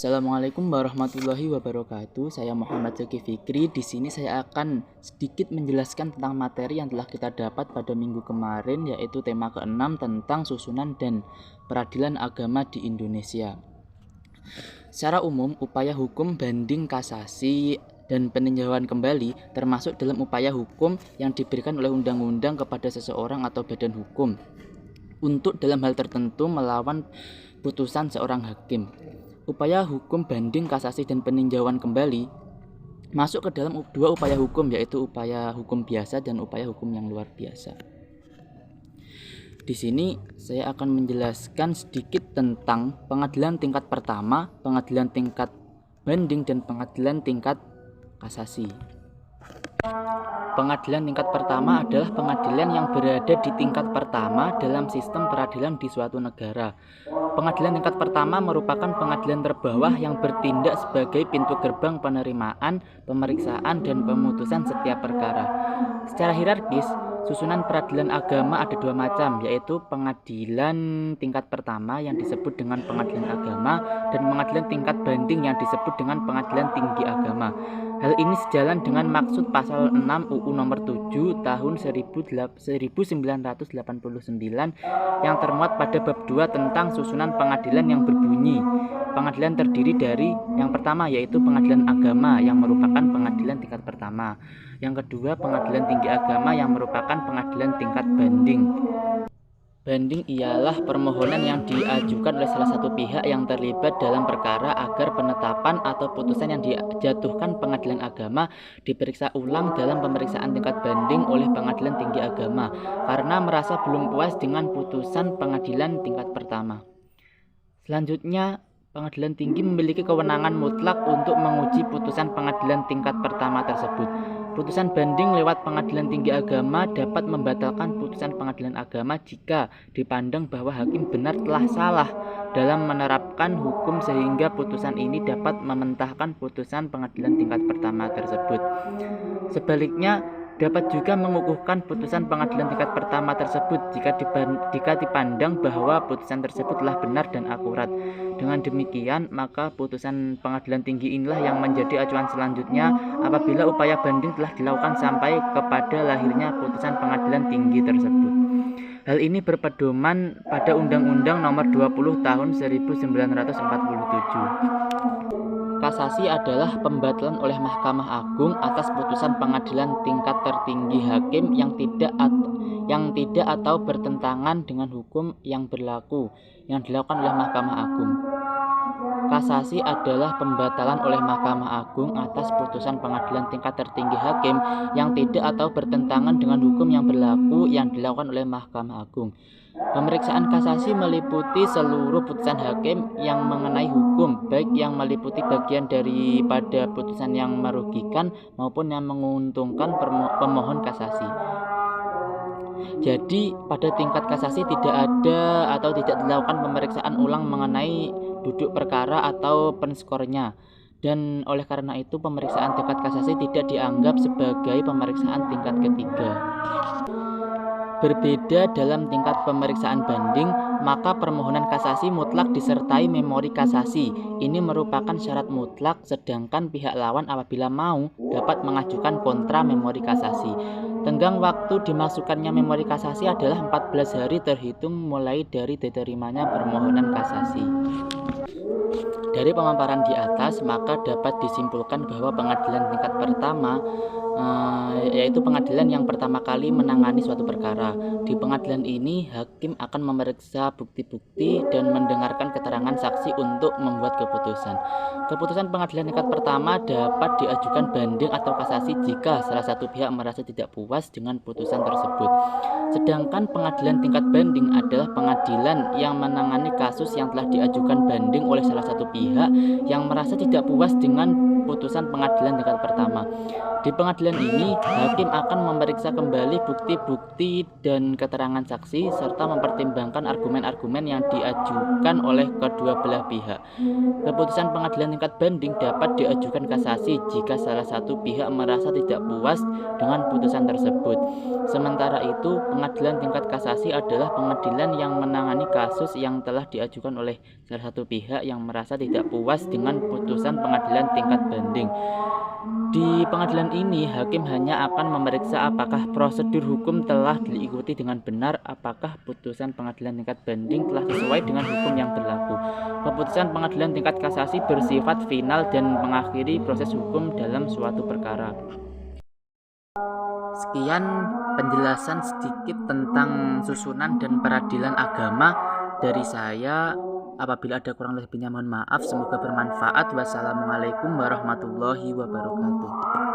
Assalamualaikum warahmatullahi wabarakatuh. Saya Muhammad Zaki Fikri. Di sini saya akan sedikit menjelaskan tentang materi yang telah kita dapat pada minggu kemarin, yaitu tema ke-6 tentang susunan dan peradilan agama di Indonesia. Secara umum, upaya hukum banding kasasi dan peninjauan kembali termasuk dalam upaya hukum yang diberikan oleh undang-undang kepada seseorang atau badan hukum untuk dalam hal tertentu melawan putusan seorang hakim. Upaya hukum banding kasasi dan peninjauan kembali masuk ke dalam dua upaya hukum, yaitu upaya hukum biasa dan upaya hukum yang luar biasa. Di sini saya akan menjelaskan sedikit tentang pengadilan tingkat pertama, pengadilan tingkat banding, dan pengadilan tingkat kasasi. Pengadilan tingkat pertama adalah pengadilan yang berada di tingkat pertama dalam sistem peradilan di suatu negara. Pengadilan tingkat pertama merupakan pengadilan terbawah yang bertindak sebagai pintu gerbang penerimaan, pemeriksaan, dan pemutusan setiap perkara. Secara hierarkis, susunan peradilan agama ada dua macam, yaitu pengadilan tingkat pertama yang disebut dengan pengadilan agama dan pengadilan tingkat banding yang disebut dengan pengadilan tinggi agama. Hal ini sejalan dengan maksud pasal 6 UU nomor 7 tahun 1989 yang termuat pada bab 2 tentang susunan pengadilan yang berbunyi, pengadilan terdiri dari yang pertama yaitu pengadilan agama yang merupakan pengadilan tingkat pertama, yang kedua pengadilan tinggi agama yang merupakan pengadilan tingkat banding. Banding ialah permohonan yang diajukan oleh salah satu pihak yang terlibat dalam perkara agar penetapan atau putusan yang dijatuhkan pengadilan agama diperiksa ulang dalam pemeriksaan tingkat banding oleh pengadilan tinggi agama karena merasa belum puas dengan putusan pengadilan tingkat pertama. Selanjutnya, pengadilan tinggi memiliki kewenangan mutlak untuk menguji putusan pengadilan tingkat pertama tersebut. Putusan banding lewat pengadilan tinggi agama dapat membatalkan putusan pengadilan agama jika dipandang bahwa hakim benar telah salah dalam menerapkan hukum sehingga putusan ini dapat mementahkan putusan pengadilan tingkat pertama tersebut. Sebaliknya, dapat juga mengukuhkan putusan pengadilan tingkat pertama tersebut jika dipandang bahwa putusan tersebut telah benar dan akurat. Dengan demikian, maka putusan pengadilan tinggi inilah yang menjadi acuan selanjutnya apabila upaya banding telah dilakukan sampai kepada lahirnya putusan pengadilan tinggi tersebut. Hal ini berpedoman pada Undang-Undang Nomor 20 Tahun 1947. Kasasi adalah pembatalan oleh Mahkamah Agung atas putusan pengadilan tingkat tertinggi hakim yang tidak atau bertentangan dengan hukum yang berlaku yang dilakukan oleh Mahkamah Agung. Kasasi adalah pembatalan oleh Mahkamah Agung atas putusan pengadilan tingkat tertinggi hakim yang tidak atau bertentangan dengan hukum yang berlaku yang dilakukan oleh Mahkamah Agung. Pemeriksaan kasasi meliputi seluruh putusan hakim yang mengenai hukum, baik yang meliputi bagian daripada putusan yang merugikan maupun yang menguntungkan pemohon kasasi. Jadi pada tingkat kasasi tidak ada atau tidak dilakukan pemeriksaan ulang mengenai duduk perkara atau penskornya, dan oleh karena itu pemeriksaan tingkat kasasi tidak dianggap sebagai pemeriksaan tingkat ketiga. Berbeda dalam tingkat pemeriksaan banding, maka permohonan kasasi mutlak disertai memori kasasi. Ini merupakan syarat mutlak, sedangkan pihak lawan apabila mau dapat mengajukan kontra memori kasasi. Tenggang waktu dimasukkannya memori kasasi adalah 14 hari terhitung mulai dari diterimanya permohonan kasasi. Dari pemaparan di atas, maka dapat disimpulkan bahwa pengadilan tingkat pertama yaitu pengadilan yang pertama kali menangani suatu perkara. Di pengadilan ini, hakim akan memeriksa bukti-bukti dan mendengarkan keterangan saksi untuk membuat keputusan. Keputusan pengadilan tingkat pertama dapat diajukan banding atau kasasi jika salah satu pihak merasa tidak puas dengan putusan tersebut. Sedangkan pengadilan tingkat banding adalah pengadilan yang menangani kasus yang telah diajukan banding oleh salah satu pihak yang merasa tidak puas dengan putusan pengadilan tingkat pertama. Di pengadilan ini, hakim akan memeriksa kembali bukti-bukti dan keterangan saksi serta mempertimbangkan argumen-argumen yang diajukan oleh kedua belah pihak. Keputusan pengadilan tingkat banding dapat diajukan kasasi jika salah satu pihak merasa tidak puas dengan putusan tersebut. Sementara itu, pengadilan tingkat kasasi adalah pengadilan yang menangani kasus yang telah diajukan oleh salah satu pihak yang merasa tidak puas dengan putusan pengadilan tingkat banding. Di pengadilan ini, hakim hanya akan memeriksa apakah prosedur hukum telah diikuti dengan benar, apakah putusan pengadilan tingkat banding telah sesuai dengan hukum yang berlaku. Keputusan pengadilan tingkat kasasi bersifat final dan mengakhiri proses hukum dalam suatu perkara. Sekian penjelasan sedikit tentang susunan dan peradilan agama dari saya. Apabila ada kurang lebihnya mohon maaf. Semoga bermanfaat. Wassalamualaikum warahmatullahi wabarakatuh.